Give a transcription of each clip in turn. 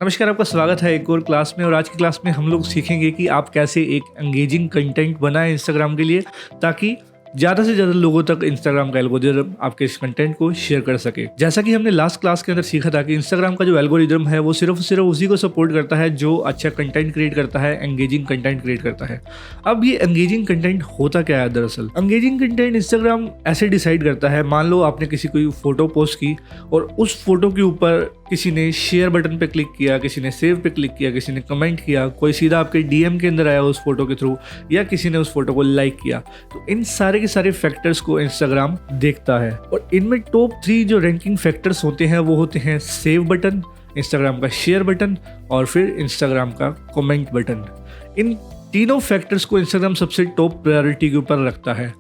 नमस्कार, आपका स्वागत है एक और क्लास में। और आज की क्लास में हम लोग सीखेंगे कि आप कैसे एक एंगेजिंग कंटेंट बनाएं इंस्टाग्राम के लिए, ताकि ज़्यादा से ज़्यादा लोगों तक इंस्टाग्राम का एल्गोरिदम आपके इस कंटेंट को शेयर कर सके। जैसा कि हमने लास्ट क्लास के अंदर सीखा था कि इंस्टाग्राम का जो एल्गोरिदम है वो सिर्फ उसी को सपोर्ट करता है जो अच्छा कंटेंट क्रिएट करता है, एंगेजिंग कंटेंट क्रिएट करता है। अब ये एंगेजिंग कंटेंट होता क्या है दरअसल? एंगेजिंग कंटेंट इंस्टाग्राम ऐसे डिसाइड करता है, मान लो आपने किसी कोई फोटो पोस्ट की और उस फोटो के ऊपर किसी ने शेयर बटन पे क्लिक किया, किसी ने सेव पे क्लिक किया, किसी ने कमेंट किया, कोई सीधा आपके डीएम के अंदर आया उस फोटो के थ्रू, या किसी ने उस फोटो को लाइक किया। तो इन सारे के सारे फैक्टर्स को इंस्टाग्राम देखता है और इनमें टॉप 3 जो रैंकिंग फैक्टर्स होते हैं वो होते हैं सेव बटन, इंस्टाग्राम का शेयर बटन और फिर इंस्टाग्राम का कमेंट बटन। इन तीनों फैक्टर्स को इंस्टाग्राम सबसे टॉप प्रायोरिटी के ऊपर रखता है।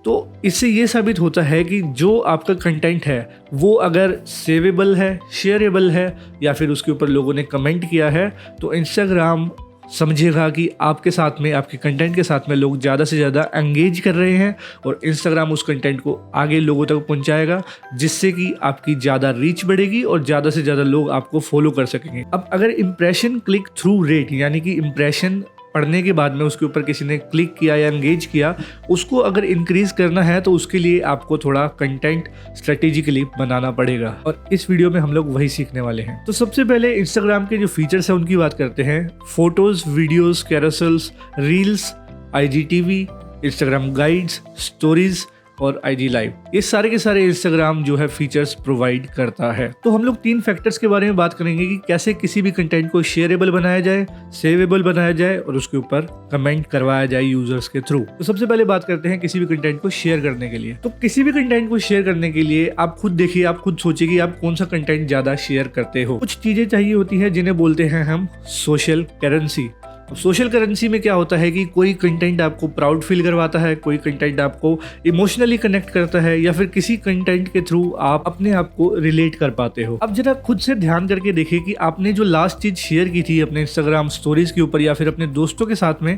तो इससे ये साबित होता है कि जो आपका कंटेंट है वो अगर सेवेबल है, शेयरेबल है या फिर उसके ऊपर लोगों ने कमेंट किया है, तो इंस्टाग्राम समझेगा कि आपके साथ में, आपके कंटेंट के साथ में लोग ज़्यादा से ज़्यादा एंगेज कर रहे हैं और इंस्टाग्राम उस कंटेंट को आगे लोगों तक पहुंचाएगा, जिससे कि आपकी ज़्यादा रीच बढ़ेगी और ज़्यादा से ज़्यादा लोग आपको फॉलो कर सकेंगे। अब अगर इंप्रेशन क्लिक थ्रू रेट, यानी कि इंप्रेशन पढ़ने के बाद में उसके ऊपर किसी ने क्लिक किया या एंगेज किया, उसको अगर इंक्रीज करना है तो उसके लिए आपको थोड़ा कंटेंट स्ट्रेटेजिकली बनाना पड़ेगा और इस वीडियो में हम लोग वही सीखने वाले हैं। तो सबसे पहले इंस्टाग्राम के जो फीचर्स हैं उनकी बात करते हैं। Photos, videos, carousels, reels, IGTV, Instagram guides, stories और आईजी लाइव, ये सारे के सारे इंस्टाग्राम जो है फीचर्स प्रोवाइड करता है। तो हम लोग 3 फैक्टर्स के बारे में बात करेंगे कि कैसे किसी भी कंटेंट को शेयरेबल बनाया जाए, सेवेबल बनाया जाए और उसके ऊपर कमेंट करवाया जाए यूजर्स के थ्रू। तो सबसे पहले बात करते हैं किसी भी कंटेंट को शेयर करने के लिए। तो किसी भी कंटेंट को शेयर करने के लिए आप खुद देखिए, आप खुद सोचिए कि आप कौन सा कंटेंट ज्यादा शेयर करते हो। कुछ चीजें चाहिए होती है जिन्हें बोलते हैं हम सोशल करेंसी। सोशल करेंसी में क्या होता है कि कोई कंटेंट आपको प्राउड फील करवाता है, कोई कंटेंट आपको इमोशनली कनेक्ट करता है, या फिर किसी कंटेंट के थ्रू आप अपने आप को रिलेट कर पाते हो। अब जरा खुद से ध्यान करके देखिए कि आपने जो लास्ट चीज शेयर की थी अपने इंस्टाग्राम स्टोरीज के ऊपर या फिर अपने दोस्तों के साथ में,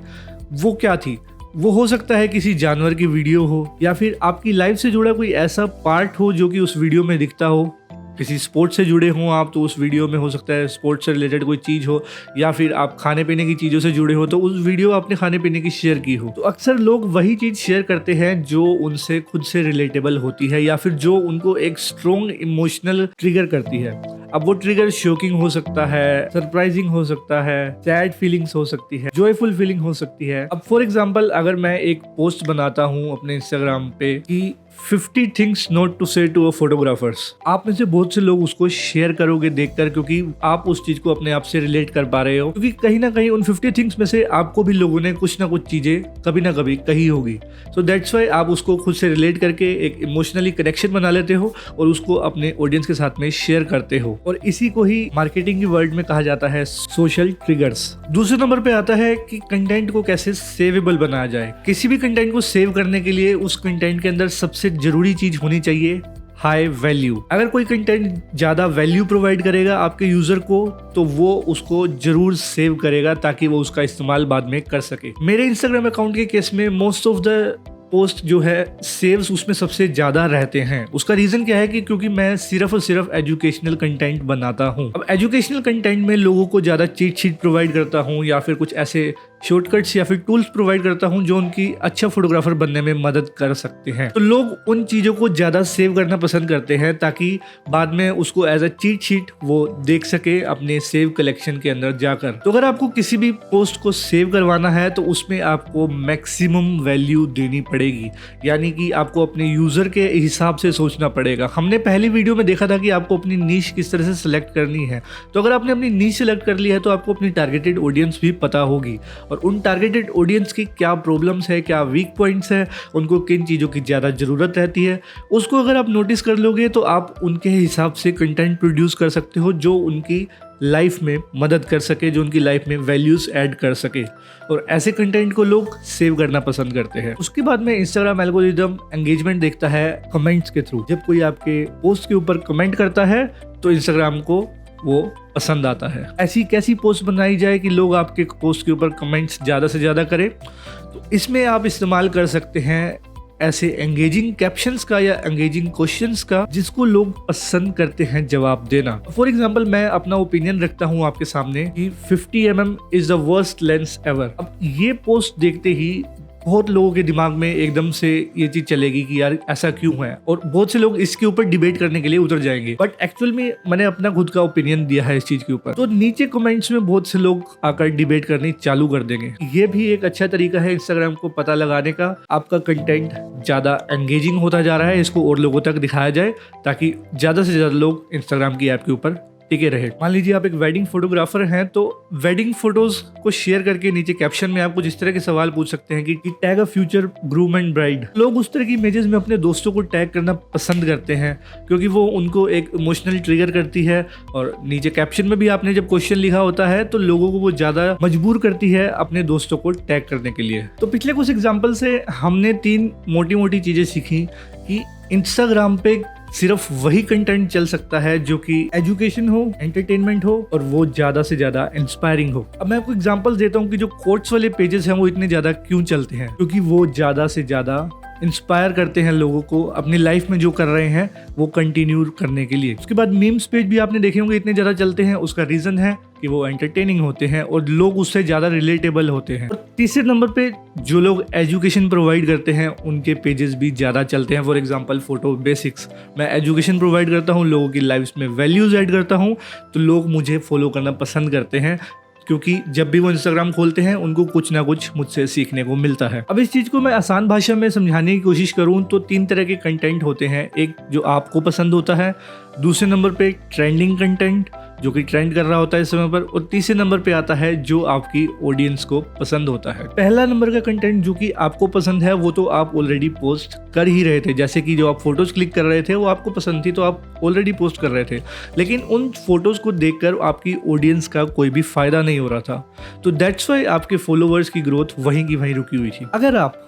वो क्या थी। वो हो सकता है किसी जानवर की वीडियो हो, या फिर आपकी लाइफ से जुड़ा कोई ऐसा पार्ट हो जो कि उस वीडियो में दिखता हो। किसी स्पोर्ट्स से जुड़े हों आप तो उस वीडियो में हो सकता है स्पोर्ट्स से रिलेटेड कोई चीज़ हो, या फिर आप खाने पीने की चीज़ों से जुड़े हो तो उस वीडियो आपने खाने पीने की शेयर की हो। तो अक्सर लोग वही चीज़ शेयर करते हैं जो उनसे खुद से रिलेटेबल होती है या फिर जो उनको एक स्ट्रॉन्ग इमोशनल ट्रिगर करती है। अब वो ट्रिगर शॉकिंग हो सकता है, सरप्राइजिंग हो सकता है, सैड फीलिंग्स हो सकती है, जॉयफुल फीलिंग हो सकती है। अब फॉर एग्जाम्पल अगर मैं एक पोस्ट बनाता हूँ अपने इंस्टाग्राम पे कि 50 थिंग्स नॉट टू से टू अ फोटोग्राफर्स, आप में से बहुत से लोग उसको शेयर करोगे देखकर, क्योंकि आप उस चीज को अपने आप से रिलेट कर पा रहे हो, क्योंकि कहीं ना कहीं उन 50 थिंग्स में से आपको भी लोगों ने कुछ ना कुछ चीजें कभी ना कभी कही होगी। सो दैट्स वाई आप उसको खुद से रिलेट करके एक इमोशनली कनेक्शन बना लेते हो और उसको अपने ऑडियंस के साथ में शेयर करते हो, और इसी को ही मार्केटिंग की वर्ल्ड में कहा जाता है सोशल ट्रिगर्स। दूसरे नंबर पे आता है कि कंटेंट को कैसे सेवेबल बनाया जाए। किसी भी कंटेंट को सेव करने के लिए उस कंटेंट के अंदर सबसे जरूरी चीज होनी चाहिए हाई वैल्यू। अगर कोई कंटेंट ज्यादा वैल्यू प्रोवाइड करेगा आपके यूजर को तो वो उसको जरूर सेव करेगा ताकि वो उसका इस्तेमाल बाद में कर सके। मेरे इंस्टाग्राम अकाउंट के केस में मोस्ट ऑफ द पोस्ट जो है सेव्स उसमें सबसे ज्यादा रहते हैं। उसका रीजन क्या है कि क्योंकि मैं सिर्फ और सिर्फ एजुकेशनल कंटेंट बनाता हूँ। अब एजुकेशनल कंटेंट में लोगों को ज्यादा चीट शीट प्रोवाइड करता हूँ या फिर कुछ ऐसे शॉर्टकट्स या फिर टूल्स प्रोवाइड करता हूं जो उनकी अच्छा फोटोग्राफर बनने में मदद कर सकते हैं। तो लोग उन चीजों को ज्यादा सेव करना पसंद करते हैं ताकि बाद में उसको एज अ चीट शीट वो देख सके अपने सेव कलेक्शन के अंदर जाकर। तो अगर आपको किसी भी पोस्ट को सेव करवाना है तो उसमें आपको मैक्सिमम वैल्यू देनी पड़ेगी, यानी कि आपको अपने यूजर के हिसाब से सोचना पड़ेगा। हमने पहली वीडियो में देखा था कि आपको अपनी नीश किस तरह से सिलेक्ट करनी है। तो अगर आपने अपनी नीश सिलेक्ट कर ली है तो आपको अपनी टारगेटेड ऑडियंस भी पता होगी और उन टारगेटेड ऑडियंस की क्या प्रॉब्लम्स है, क्या वीक पॉइंट्स है, उनको किन चीज़ों की ज़्यादा ज़रूरत रहती है, उसको अगर आप नोटिस कर लोगे तो आप उनके हिसाब से कंटेंट प्रोड्यूस कर सकते हो जो उनकी लाइफ में मदद कर सके, जो उनकी लाइफ में वैल्यूज ऐड कर सके, और ऐसे कंटेंट को लोग सेव करना पसंद करते हैं। उसके बाद में इंस्टाग्राम एल्गोरिदम एंगेजमेंट देखता है कमेंट्स के थ्रू। जब कोई आपके पोस्ट के ऊपर कमेंट करता है तो इंस्टाग्राम को वो पसंद आता है। ऐसी कैसी पोस्ट बनाई जाए कि लोग आपके पोस्ट के ऊपर कमेंट्स ज़्यादा से ज़्यादा करें, तो इसमें आप इस्तेमाल कर सकते हैं ऐसे एंगेजिंग कैप्शंस का या एंगेजिंग क्वेश्चंस का जिसको लोग पसंद करते हैं जवाब देना। फॉर एग्जांपल मैं अपना ओपिनियन रखता हूं आपके सामने कि 50 mm is the worst lens ever. अब ये पोस्ट देखते ही बहुत लोगों के दिमाग में एकदम से ये चीज चलेगी कि यार ऐसा क्यों है, और बहुत से लोग इसके ऊपर डिबेट करने के लिए उतर जाएंगे। बट एक्चुअल में मैंने अपना खुद का ओपिनियन दिया है इस चीज के ऊपर, तो नीचे कमेंट्स में बहुत से लोग आकर डिबेट करनी चालू कर देंगे। ये भी एक अच्छा तरीका है इंस्टाग्राम को पता लगाने का, आपका कंटेंट ज्यादा एंगेजिंग होता जा रहा है, इसको और लोगों तक दिखाया जाए ताकि ज्यादा से ज्यादा लोग इंस्टाग्राम की ऐप के ऊपर टिके रहे। मान लीजिए आप एक वेडिंग फोटोग्राफर हैं, तो वेडिंग फोटोज को शेयर करके नीचे कैप्शन में आप कुछ इस तरह के सवाल पूछ सकते हैं कि tag a future groom and bride. लोग उस तरह की इमेजेस में अपने दोस्तों को टैग करना पसंद करते हैं क्योंकि वो उनको एक इमोशनल ट्रिगर करती है, और नीचे कैप्शन में भी आपने जब क्वेश्चन लिखा होता है तो लोगों को वो ज्यादा मजबूर करती है अपने दोस्तों को टैग करने के लिए। तो पिछले कुछ एग्जाम्पल से हमने 3 मोटी मोटी चीजें सीखी कि इंस्टाग्राम पे सिर्फ वही कंटेंट चल सकता है जो कि एजुकेशन हो, एंटरटेनमेंट हो और वो ज्यादा से ज्यादा इंस्पायरिंग हो। अब मैं आपको एग्जांपल देता हूँ कि जो कोट्स वाले पेजेस हैं वो इतने ज्यादा क्यों चलते हैं, क्योंकि वो ज्यादा से ज्यादा इंस्पायर करते हैं लोगों को अपनी लाइफ में जो कर रहे हैं वो कंटिन्यू करने के लिए। उसके बाद मीम्स पेज भी आपने देखे होंगे इतने ज्यादा चलते हैं, उसका रीजन है कि वो एंटरटेनिंग होते हैं और लोग उससे ज्यादा रिलेटेबल होते हैं। और तीसरे नंबर पे जो लोग एजुकेशन प्रोवाइड करते हैं उनके पेजेस भी ज्यादा चलते हैं। फॉर एग्जांपल फोटो बेसिक्स, मैं एजुकेशन प्रोवाइड करता हूँ, लोगों की लाइफ में वैल्यूज ऐड करता हूँ, तो लोग मुझे फॉलो करना पसंद करते हैं क्योंकि जब भी वो इंस्टाग्राम खोलते हैं उनको कुछ ना कुछ मुझसे सीखने को मिलता है। अब इस चीज को मैं आसान भाषा में समझाने की कोशिश करूं तो 3 तरह के कंटेंट होते हैं। एक जो आपको पसंद होता है, दूसरे नंबर पे ट्रेंडिंग कंटेंट जो कि ट्रेंड कर रहा होता है इस समय पर, और तीसरे नंबर पे आता है जो आपकी ऑडियंस को पसंद होता है। पहला नंबर का कंटेंट जो कि आपको पसंद है वो तो आप ऑलरेडी पोस्ट कर ही रहे थे, जैसे कि जो आप फोटोज क्लिक कर रहे थे वो आपको पसंद थी तो आप ऑलरेडी पोस्ट कर रहे थे, लेकिन उन फोटोज को देखकर आपकी ऑडियंस का कोई भी फायदा नहीं हो रहा था, तो दैट्स वाई आपके फॉलोअर्स की ग्रोथ वहीं की वहीं रुकी हुई थी। अगर आप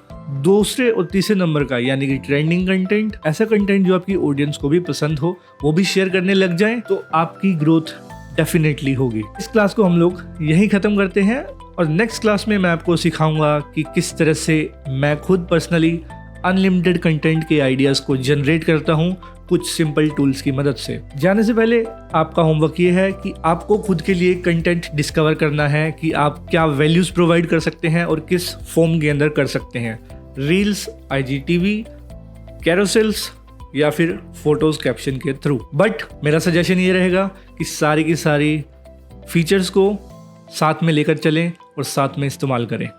दूसरे और तीसरे नंबर का यानी कि ट्रेंडिंग कंटेंट, ऐसा कंटेंट जो आपकी ऑडियंस को भी पसंद हो, वो भी शेयर करने लग जाएं, तो आपकी ग्रोथ डेफिनेटली होगी। इस क्लास को हम लोग यहीं खत्म करते हैं और नेक्स्ट क्लास में मैं आपको सिखाऊंगा कि किस तरह से मैं खुद पर्सनली अनलिमिटेड कंटेंट के आइडियाज को जनरेट करता हूं कुछ सिंपल टूल्स की मदद से। जाने से पहले आपका होमवर्क ये है कि आपको खुद के लिए कंटेंट डिस्कवर करना है कि आप क्या वैल्यूज प्रोवाइड कर सकते हैं और किस फॉर्म के अंदर कर सकते हैं, रील्स, IGTV, कैरोसेल्स या फिर फोटोज कैप्शन के थ्रू। बट मेरा सजेशन ये रहेगा कि सारी की सारी फीचर्स को साथ में लेकर चलें और साथ में इस्तेमाल करें।